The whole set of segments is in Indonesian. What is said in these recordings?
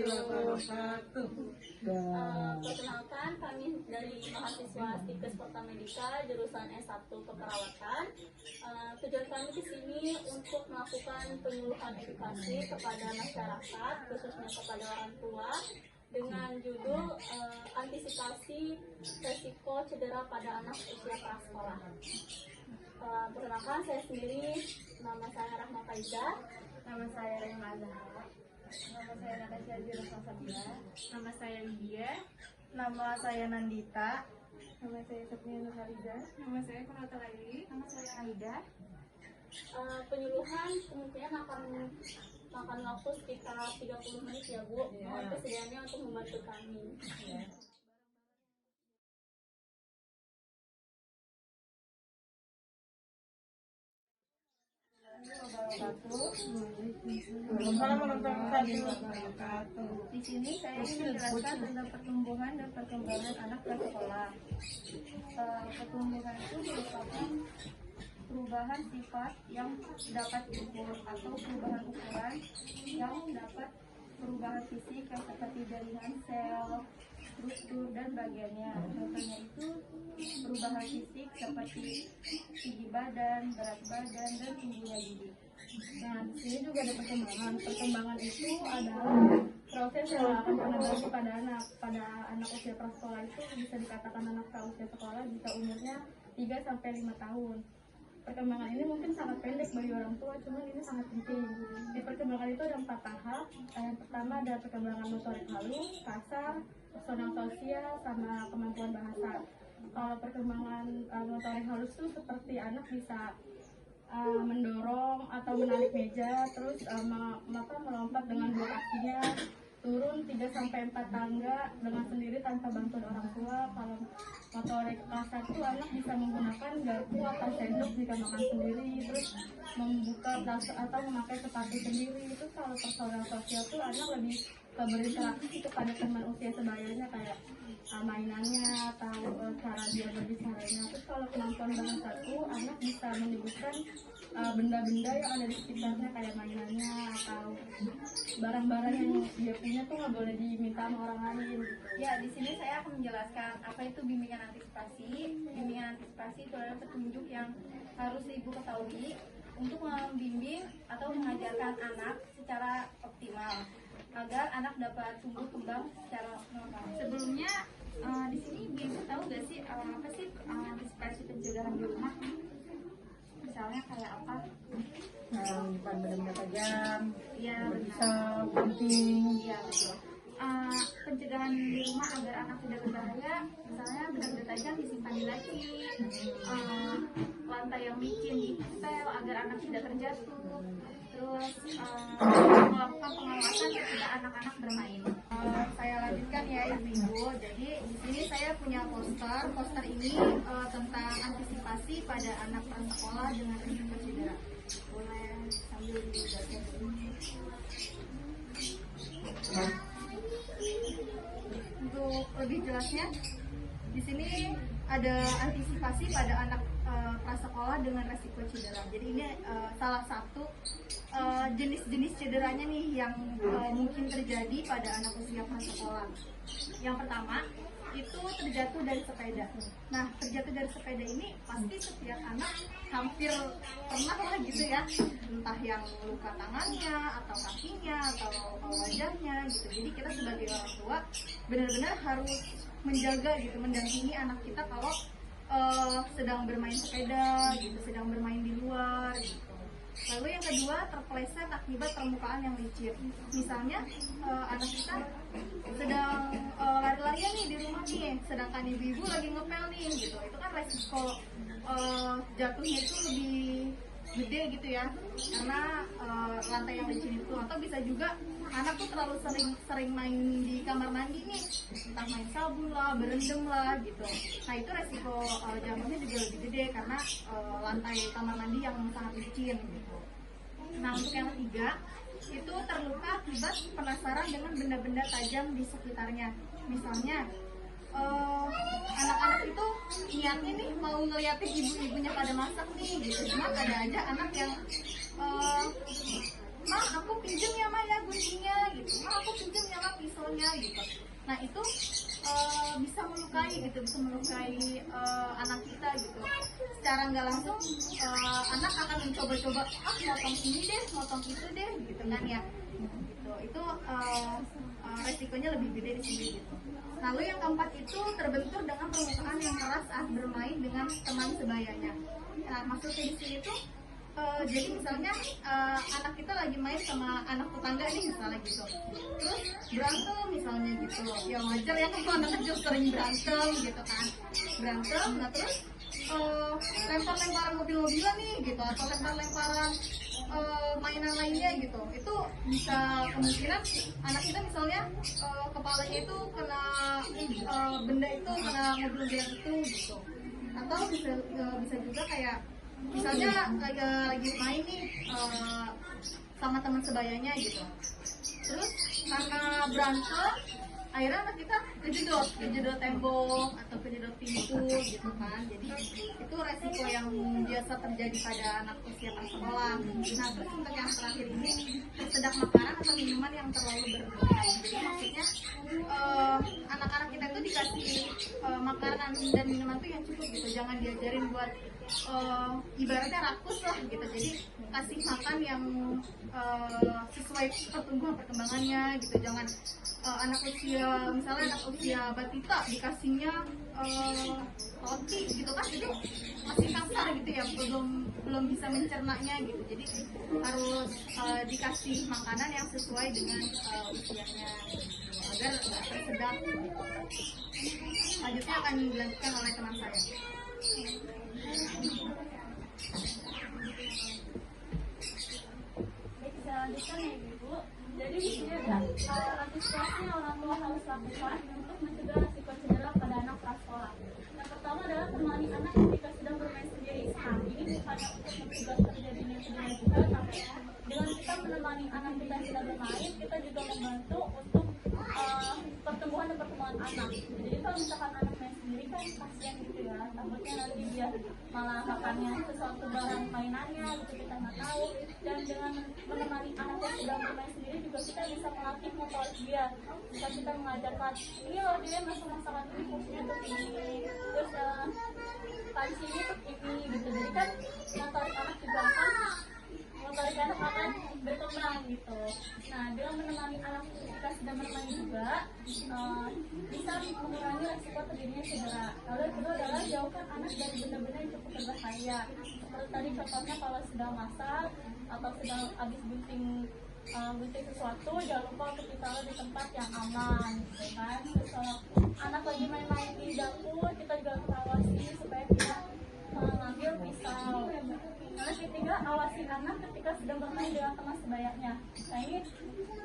wabarakatuh. Perkenalkan, kami dari mahasiswa Stikes Kota Medika jurusan S1 Keperawatan. Tujuan kami di sini untuk melakukan penyuluhan edukasi kepada masyarakat, khususnya kepada orang tua, dengan judul antisipasi resiko cedera pada anak usia prasekolah. Perkenalkan, saya sendiri, nama saya Rahma Faiza. Nama saya Rema Zahra. Nama saya Natasha Jurusan Sabila. Nama saya Lydia. Nama saya Nandita. Nama saya Satria Nurhaliza. Nama saya Kunata Laili. Nama saya Aida. Penyuluhan kemungkinan akan makan waktu sekitar 30 menit ya Bu. Mohon kesediaannya untuk membantu kami. Di sini saya ingin menjelaskan tentang pertumbuhan dan perkembangan anak prasekolah. Pertumbuhan itu merupakan perubahan sifat yang dapat diukur atau perubahan ukuran yang dapat perubahan fisik yang seperti jaringan sel, struktur dan bagiannya. Contohnya itu perubahan fisik seperti tinggi badan, berat badan, dan tingginya gigi. Nah, di sini juga ada perkembangan. Perkembangan itu adalah proses yang akan terjadi pada anak usia prasekolah itu bisa dikatakan anak usia sekolah jika umurnya 3-5 tahun. Perkembangan ini mungkin sangat pendek bagi orang tua, cuman ini sangat penting. Di perkembangan itu ada 4 tahap. Yang pertama ada perkembangan motorik halus, kasar, personal sosial, sama kemampuan bahasa. Perkembangan motorik halus itu seperti anak bisa mendorong atau menarik meja, terus melompat dengan 2 kakinya, turun 3-4 tangga dengan sendiri tanpa bantuan orang tua. Kalau motorik kasar itu anak bisa menggunakan garpu atau sendok jika makan sendiri, terus membuka tas atau memakai sepatu sendiri. Itu kalau personal sosial itu anak lebih berinteraksi kepada teman usia sebayanya, kayak mainannya atau cara dia berbicaranya. Terus kalau kemampuan bahasa itu anak bisa menyebutkan benda-benda yang ada di sekitarnya, kayak mainannya atau barang-barang yang dia punya tuh nggak boleh diminta sama orang lain. Ya, di sini saya akan menjelaskan apa itu bimbingan antisipasi. Bimbingan antisipasi itu adalah petunjuk yang harus ibu ketahui untuk membimbing atau mengajarkan anak secara optimal agar anak dapat tumbuh kembang secara normal. Sebelumnya di sini bisa tahu nggak sih apa sih antisipasi pencegahan di rumah? Misalnya kayak apa? Bukan benda-benda tajam, Ya, bisa penting. iya betul. Pencegahan di rumah agar anak tidak berbahaya, misalnya benda-benda tajam disimpan di laci, lantai yang licin dipel agar anak tidak terjatuh, terus melakukan pengawasan ketika anak-anak bermain. Saya lanjutkan ya ibu-ibu. Jadi di sini saya punya poster ini tentang antisipasi pada anak prasekolah dengan risiko cedera. Boleh sambil dibaca. Untuk lebih jelasnya, di sini ada antisipasi pada anak prasekolah dengan resiko cedera. Jadi ini salah satu jenis-jenis cederanya nih yang mungkin terjadi pada anak usia prasekolah. Yang pertama itu terjatuh dari sepeda. Nah, terjatuh dari sepeda ini pasti setiap anak hampir pernah lah gitu ya, entah yang luka tangannya atau kakinya atau wajahnya gitu. Jadi kita sebagai orang tua benar-benar harus menjaga gitu, mendampingi anak kita kalau sedang bermain sepeda gitu, sedang bermain di luar gitu. Lalu yang kedua, terpeleset akibat permukaan yang licin. Misalnya anak kita sedang lari-larian nih di rumah nih, sedangkan ibu-ibu lagi ngepel nih gitu. Itu kan resiko jatuhnya itu lebih gede gitu ya, karena lantai yang licin itu. Atau bisa juga anak tuh terlalu sering main di kamar mandi nih, entah main sabun lah, berendam lah gitu. Nah itu resiko jatuhnya juga lebih gede karena lantai kamar mandi yang sangat licin gitu. Nah untuk yang ketiga, itu terluka akibat penasaran dengan benda-benda tajam di sekitarnya. Misalnya anak-anak itu niatnya nih mau ngeliatin ibu-ibunya pada masak nih gitu, cuma ada aja anak yang Ma, aku pinjem ya Ma ya guntingnya gitu, Ma aku pinjem ya Ma Nah itu bisa melukai gitu, bisa melukai anak kita gitu. Secara nggak langsung anak akan mencoba-coba motong ini deh, motong itu deh gitu kan ya. Gitu. Itu resikonya lebih gede di sini gitu. Lalu yang keempat itu terbentur dengan permukaan yang keras saat bermain dengan teman sebayanya. Nah maksudnya di sini tuh jadi misalnya anak kita lagi main sama anak tetangga nih misalnya gitu, terus berantem misalnya gitu, ya wajar ya kalau anak kecil sering berantem gitu kan, berantem, nah terus lempar-lemparan mobil-mobilan nih gitu, atau lempar-lemparan mainan lainnya gitu, itu bisa kemungkinan anak kita misalnya kepalanya itu kena benda itu, kena mobil-mobilan itu gitu, atau bisa juga kayak misalnya lagi main nih sama teman sebayanya gitu, terus karena berantem akhirnya anak kita kejedot tembok atau kejedot pintu gitu kan. Jadi itu resiko yang biasa terjadi pada anak usia prasekolah. Nah terus untuk yang terakhir ini tersedak makanan atau minuman yang terlalu berlebihan. Jadi maksudnya anak-anak kita itu dikasih makanan dan minuman tuh yang cukup gitu, jangan diajarin buat ibaratnya rakus lah gitu. Jadi kasih makan yang sesuai perkembangannya gitu, jangan anak usia misalnya anak usia batita dikasihnya roti gitu kan, itu masih kasar gitu ya, belum bisa mencernanya gitu. Jadi harus dikasih makanan yang sesuai dengan usianya agar nggak tersedak. Selanjutnya akan dilanjutkan oleh teman saya. Baik, selanjutnya ya Ibu. Jadi di sini ada antisipasi yang orang tua harus lakukan untuk mencegah risiko cedera pada anak prasekolah. Yang pertama adalah menemani anak ketika sedang bermain sendiri. Nah, ini bukannya untuk mencegah terjadinya cedera juga, tapi dengan kita menemani anak kita yang sedang bermain, kita juga membantu untuk pertumbuhan dan perkembangan anak. Jadi kalau misalkan anak main sendiri kan kasihan gitu ya, takutnya nanti dia malah makannya sesuatu barang mainannya gitu, kita nggak tahu. Dan dengan menemani anak yang sedang bermain sendiri juga kita bisa melatih motorik dia. Bisa kita mengajarkan ini loh dia masakan ini fungsinya untuk ini, terus panci ini untuk ini gitu. Jadi kan motorik anak juga akan berkembang gitu. Nah, dengan menemani anak kita sedang bermain juga bisa mengurangi resiko terjadinya cedera. Lalu yang kedua adalah jauhkan anak dari benda-benda yang cukup berbahaya. Seperti tadi contohnya kalau sedang masak atau sedang habis gunting sesuatu, jangan lupa untuk ditaruh di tempat yang aman gitu kan. Terus kalau anak lagi main-main di dapur, kita juga harus awasi supaya tidak mengambil pisau. Lalu ketiga, awasi anak ketika sedang bermain dengan teman sebayanya. Nah ini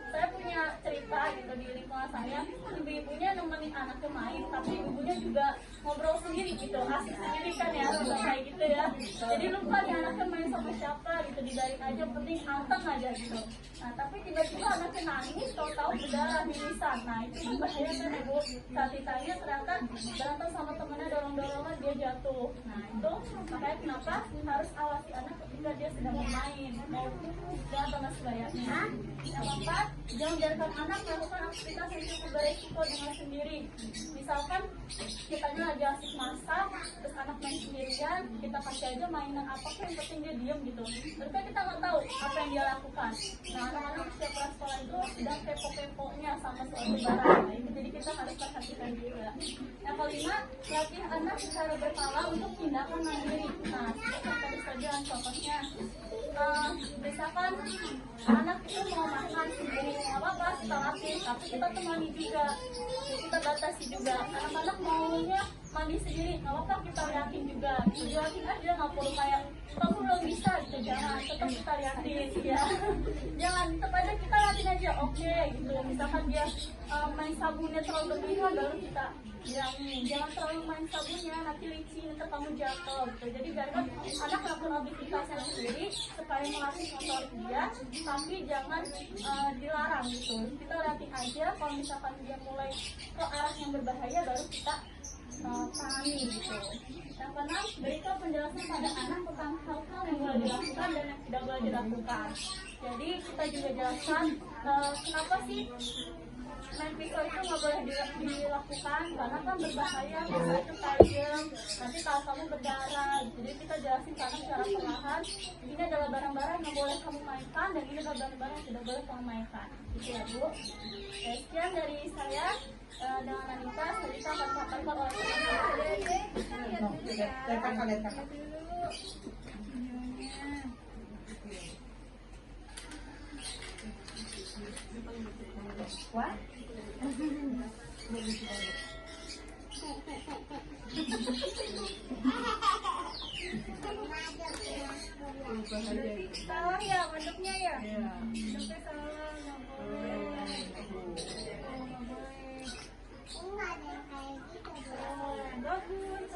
saya punya cerita gitu di lingkungan saya, ibu-ibunya nemenin anaknya main, tapi ibunya juga ngobrol sendiri gitu, asik sendiri kan ya, kayak gitu ya. Jadi lupa nih anaknya main sama siapa gitu, dibiarin aja, penting anteng aja gitu. Nah tapi tiba-tiba anaknya nangis, tahu-tahu berdarah di lisan. Nah itu bahaya kan ibu, saat ditanya ternyata berantem sama temennya, dorong-dorongan dia jatuh. Nah itu makanya kenapa harus awasi anak ketika dia sedang bermain dengan teman sebayanya. Yang keempat, jangan biarkan anak melakukan aktivitas yang cukup beresiko dengan sendiri. Misalkan kitanya lagi asik masak, terus anak main sendirian, kita kasih aja mainan apa yang penting dia diem gitu. Terus kan kita nggak tahu apa yang dia lakukan. Nah anak-anak usia prasekolah itu sedang kepo-keponya sama suatu barang. Nah, itu jadi kita harus perhatikan juga. Yang kelima, latih anak secara berkala untuk tindakan mandiri. Nah seperti tadi saja contohnya, misalkan anak itu mau makan sendiri, nggak apa-apa kita latih, tapi kita temani juga, kita batasi juga. Anak-anak maunya mandi sendiri, nggak apa-apa kita liatin juga, liatin aja, nggak perlu kayak kamu belum bisa gitu, jangan, tetap kita liatin ya. Jangan, tetap aja kita liatin aja, oke gitu. Misalkan dia main sabunnya terlalu berlebihan, baru kita bilangin jangan terlalu main sabunnya, nanti licin, nanti kamu jatuh gitu. Jadi biarkan anak melakukan aktivitasnya sendiri supaya melatih motorik dia, tapi jangan dilarang gitu. Kita liatin aja, kalau misalkan dia mulai ke arah yang berbahaya, baru kita tangani gitu. Yang keenam, berikan penjelasan pada anak tentang hal-hal yang boleh dilakukan dan yang tidak boleh dilakukan. Jadi kita juga jelaskan kenapa sih main pisau itu nggak nggak boleh dilakukan karena kan berbahaya, bisa itu tajam, nanti kalau kamu berdarah. Jadi kita jelasin karena secara perlahan, ini adalah barang-barang yang boleh kamu mainkan dan ini adalah barang-barang yang tidak boleh kamu mainkan. Gitu ya Bu. Sekian dari saya dengan Anita. Kita akan sampaikan oleh teman-teman. Wah. Salah ya, bentuknya ya? Bentuknya salah, nggak boleh. Nggak boleh. Bagus.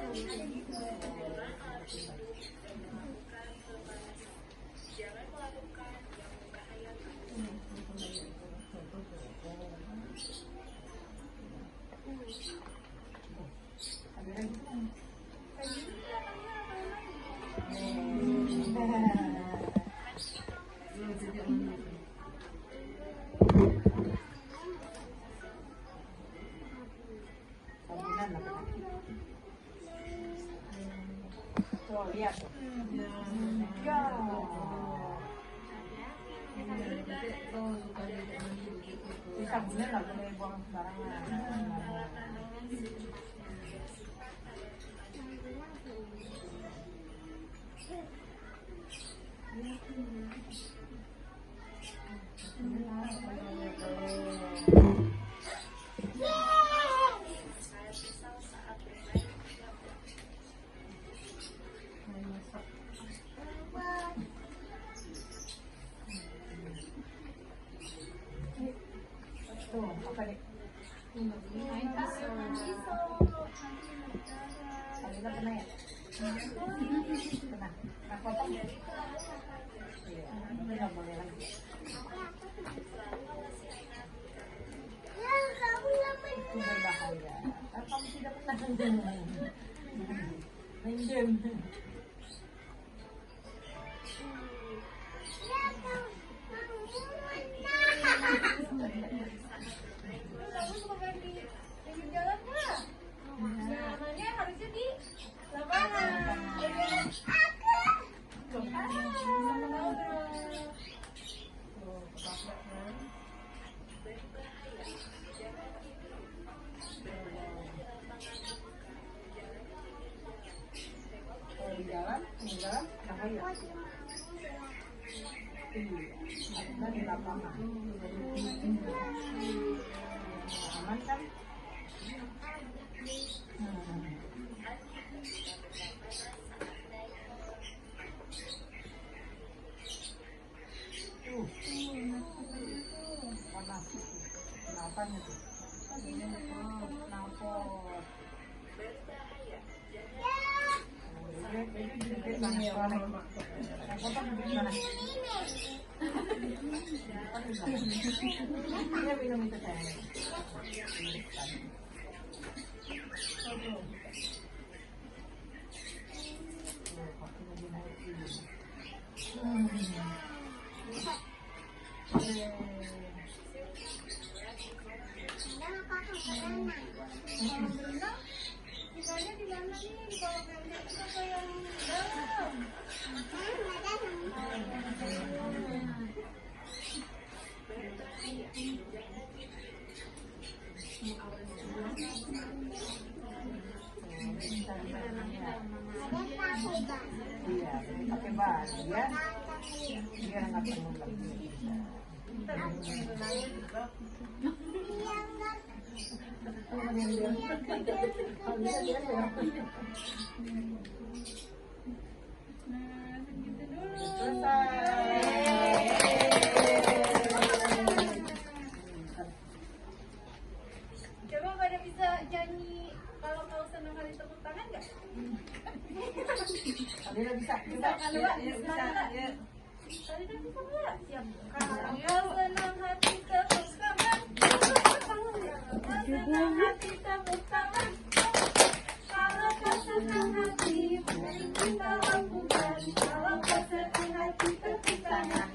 Tuh, lihat. Ya. Bisa bener nggak boleh buang sembarangan. Tuh, apa nih? Alina pernah ya? Pernah. Nah, potong. Iya, itu nggak boleh lagi. Itu berbahaya. Kalau kamu tidak pernah main game. Kamu suka main di pinggir jalan nggak? Namanya harusnya di lapangan. Sama Naura. Kalau di jalan, bahaya. Iya, ada di lapangan. Aman kan? Panas. Kenapa nih? Kenapa? Dia minum itu sayang. Tinggalnya di mana nih? Di kolam renang apa yang dalam? Iya, pakai baju ya. Biar nggak tenggelam lagi. Coba pada bisa nyanyi kalau kau senang hari tepuk tangan nggak? Alina bisa. Bisa kan Mbak? Bisa nggak? Alina bisa nggak? Siap. Kalau senang hati tepuk tangan. Kalau senang hati tepuk tangan. Kalau kau senang hati beri kita lakukan. Kalau kau senang hati tepuk tangan.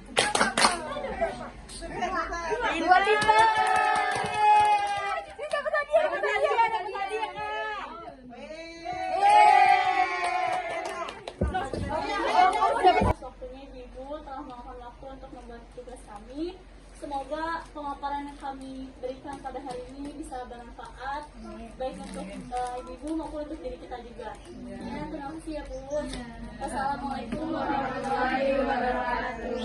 Dua tiga. diberikan pada hari ini bisa bermanfaat baik untuk ibu-ibu maupun untuk diri kita juga. Ya, terima kasih ya Bu. Wassalamualaikum warahmatullahi wabarakatuh.